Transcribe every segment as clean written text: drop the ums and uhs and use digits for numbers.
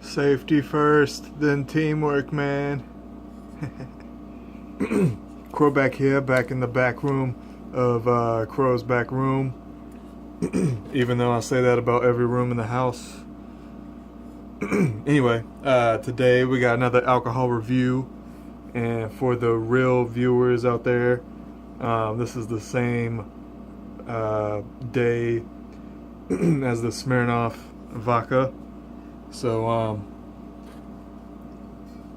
Safety first, then teamwork, man. Crow back here, back in the back room of Crow's back room. Even though I say that about every room in the house. Anyway, today we got another alcohol review. And for the real viewers out there, this is the same day as the Smirnoff vodka. So,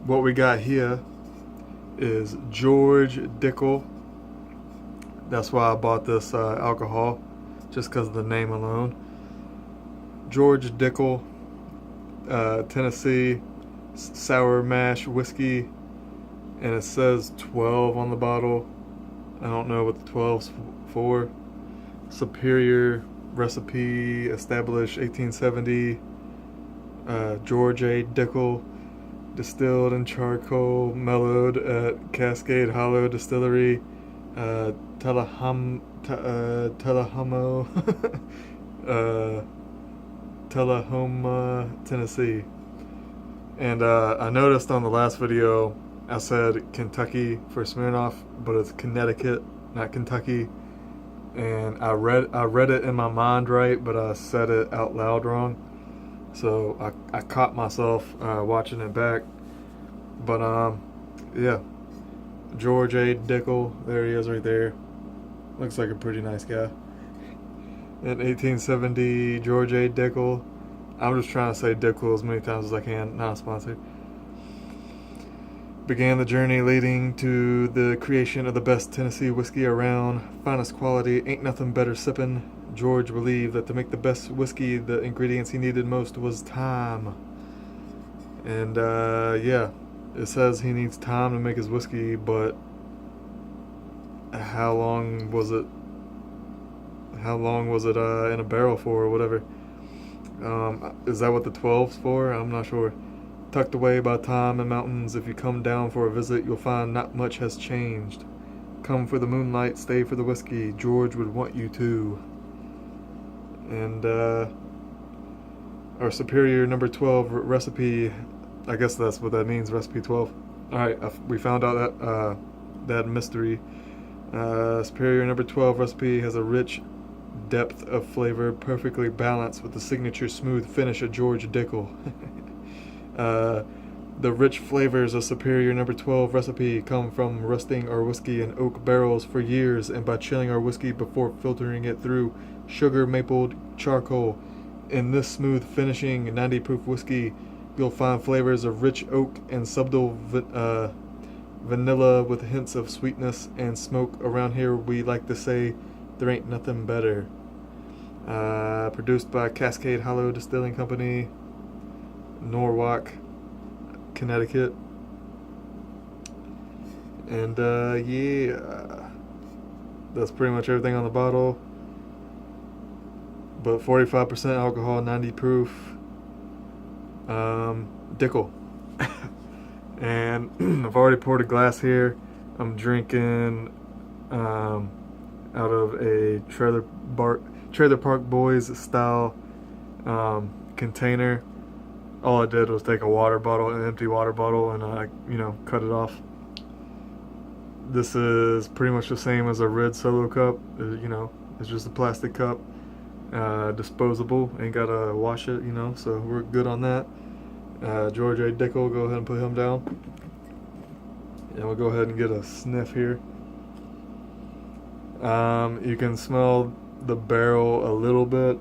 what we got here is George Dickel. That's why I bought this alcohol, just because of the name alone. George Dickel, Tennessee sour mash whiskey, and it says 12 on the bottle. I don't know what the 12's for. Superior recipe, established 1870. George A. Dickel, distilled in charcoal, mellowed at Cascade Hollow Distillery, Tullahoma, Tennessee. And I noticed on the last video I said Kentucky for Smirnoff, but it's Connecticut, not Kentucky. And I read it in my mind right, but I said it out loud wrong. So I caught myself watching it back. But yeah, George A. Dickel, there he is right there. Looks like a pretty nice guy. In 1870, George A. Dickel. I'm just trying to say Dickel as many times as I can, not sponsored. Began the journey leading to the creation of the best Tennessee whiskey around. Finest quality, ain't nothing better sippin'. George believed that to make the best whiskey, the ingredients he needed most was time. And yeah, it says he needs time to make his whiskey, but how long was it in a barrel for, or whatever? Is that what the 12's for? I'm not sure. Tucked away by time and mountains, if you come down for a visit, you'll find not much has changed. Come for the moonlight, stay for the whiskey. George would want you to. And our superior number 12 recipe, I guess that's what that means, recipe 12. Alright, we found out that mystery. Superior number 12 recipe has a rich depth of flavor, perfectly balanced with the signature smooth finish of George Dickel. The rich flavors of Superior number 12 recipe come from rusting our whiskey in oak barrels for years, and by chilling our whiskey before filtering it through sugar mapled charcoal. In this smooth finishing 90 proof whiskey, you'll find flavors of rich oak and subtle vanilla with hints of sweetness and smoke. Around here we like to say there ain't nothing better. Produced by Cascade Hollow Distilling Company, Norwalk, Connecticut. And yeah, that's pretty much everything on the bottle. But 45% alcohol, 90 proof. Dickel. And I've already poured a glass here. I'm drinking out of a Trailer Park Boys style container. All I did was take a water bottle, an empty water bottle, and I, cut it off. This is pretty much the same as a red Solo cup. It's just a plastic cup, disposable. Ain't gotta wash it, So we're good on that. George A. Dickel, go ahead and put him down. And we'll go ahead and get a sniff here. You can smell the barrel a little bit.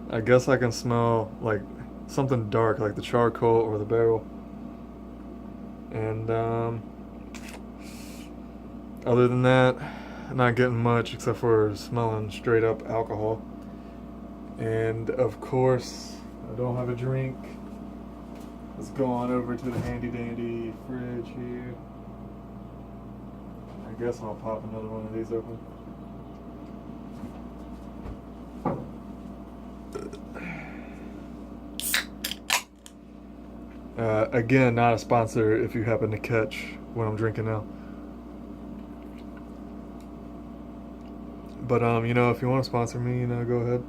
I guess I can smell like something dark, like the charcoal or the barrel. And other than that, not getting much except for smelling straight up alcohol. And of course, I don't have a drink. Let's go on over to the handy dandy fridge here. I guess I'll pop another one of these open. Again, not a sponsor if you happen to catch what I'm drinking now. But, if you want to sponsor me, go ahead.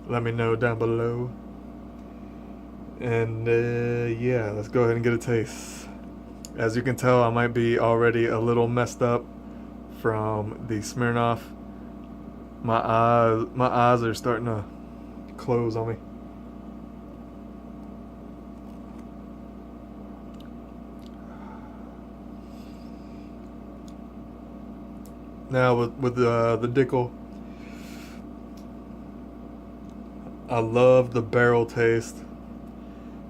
let me know down below. And yeah, let's go ahead and get a taste. As you can tell, I might be already a little messed up from the Smirnoff. My eyes are starting to close on me. Now with the Dickel, I love the barrel taste,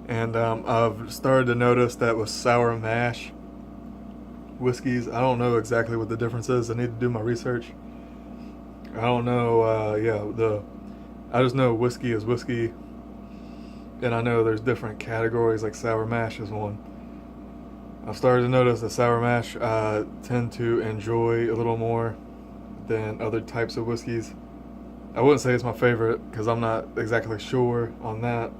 and I've started to notice that with sour mash whiskeys, I don't know exactly what the difference is. I need to do my research. I don't know. I just know whiskey is whiskey, and I know there's different categories, like sour mash is one. I've started to notice that sour mash I tend to enjoy a little more than other types of whiskeys. I wouldn't say it's my favorite because I'm not exactly sure on that.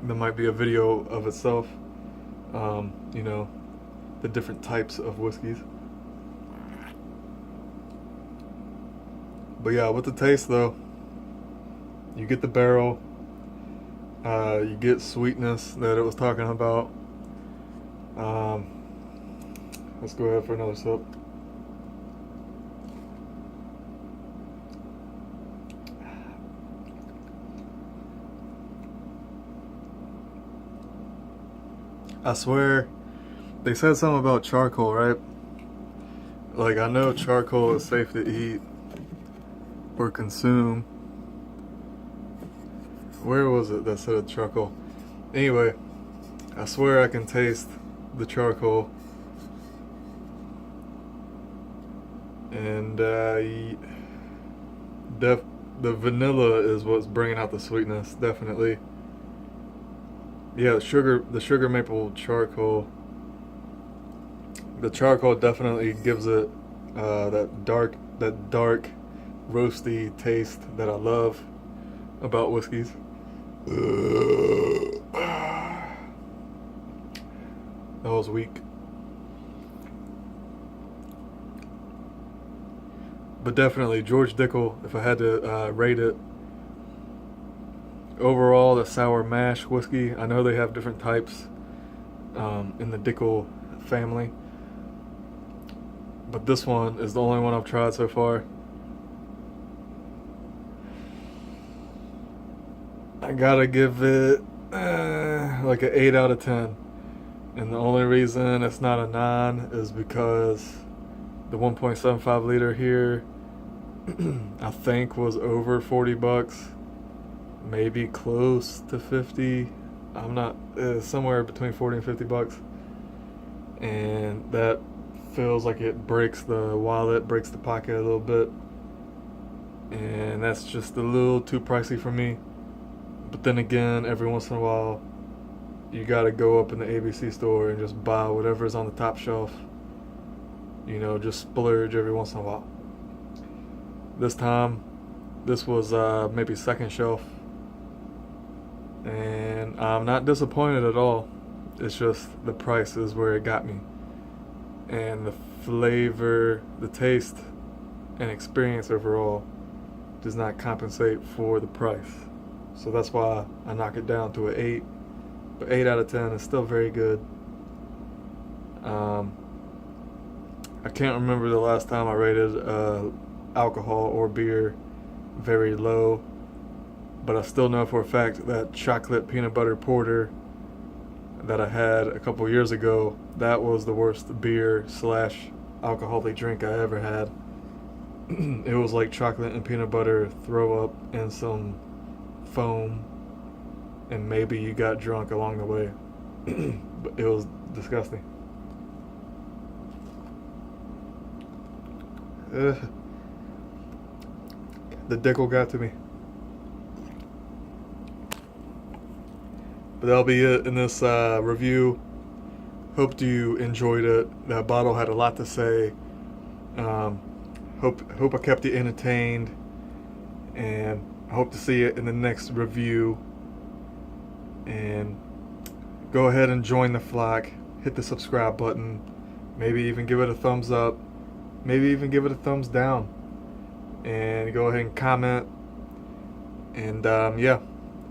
There might be a video of itself, you know, the different types of whiskeys. But yeah, with the taste though, you get the barrel, you get sweetness that it was talking about. Let's go ahead for another sip. I swear, they said something about charcoal, right? Like, I know charcoal is safe to eat or consume. Where was it that said charcoal? Anyway, I swear I can taste the charcoal. And the vanilla is what's bringing out the sweetness, definitely. Yeah, the sugar maple charcoal. The charcoal definitely gives it that dark roasty taste that I love about whiskeys. That was weak. But definitely George Dickel, if I had to rate it. Overall, the sour mash whiskey, I know they have different types in the Dickel family, but this one is the only one I've tried so far. I gotta give it like an 8 out of 10. And the only reason it's not a 9 is because the 1.75 liter here I think was over $40, maybe close to 50. I'm not, somewhere between 40 and $50, and that feels like it breaks the wallet, breaks the pocket a little bit, and that's just a little too pricey for me. But then again, every once in a while you gotta go up in the ABC store and just buy whatever's on the top shelf, you know, just splurge every once in a while. This time, this was maybe second shelf, and I'm not disappointed at all. It's just the price is where it got me, and the flavor, the taste, and experience overall does not compensate for the price. So that's why I knock it down to an 8. But 8 out of 10 is still very good. I can't remember the last time I rated alcohol or beer very low, but I still know for a fact that chocolate peanut butter porter that I had a couple years ago, that was the worst beer / alcoholic drink I ever had. It was like chocolate and peanut butter throw up and some foam, and maybe you got drunk along the way. But it was disgusting. The Dickel got to me. But that'll be it in this review. Hope you enjoyed it. That bottle had a lot to say. Hope I kept you entertained, and I hope to see you in the next review. And go ahead and join the flock. Hit the subscribe button. Maybe even give it a thumbs up. Maybe even give it a thumbs down. And go ahead and comment. And yeah,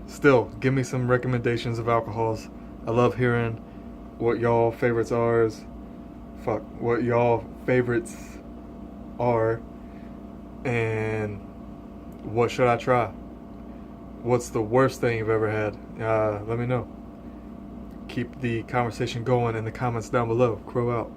still give me some recommendations of alcohols. I love hearing what y'all favorites are. What y'all favorites are, and what should I try? What's the worst thing you've ever had? Let me know. Keep the conversation going in the comments down below. Crow out.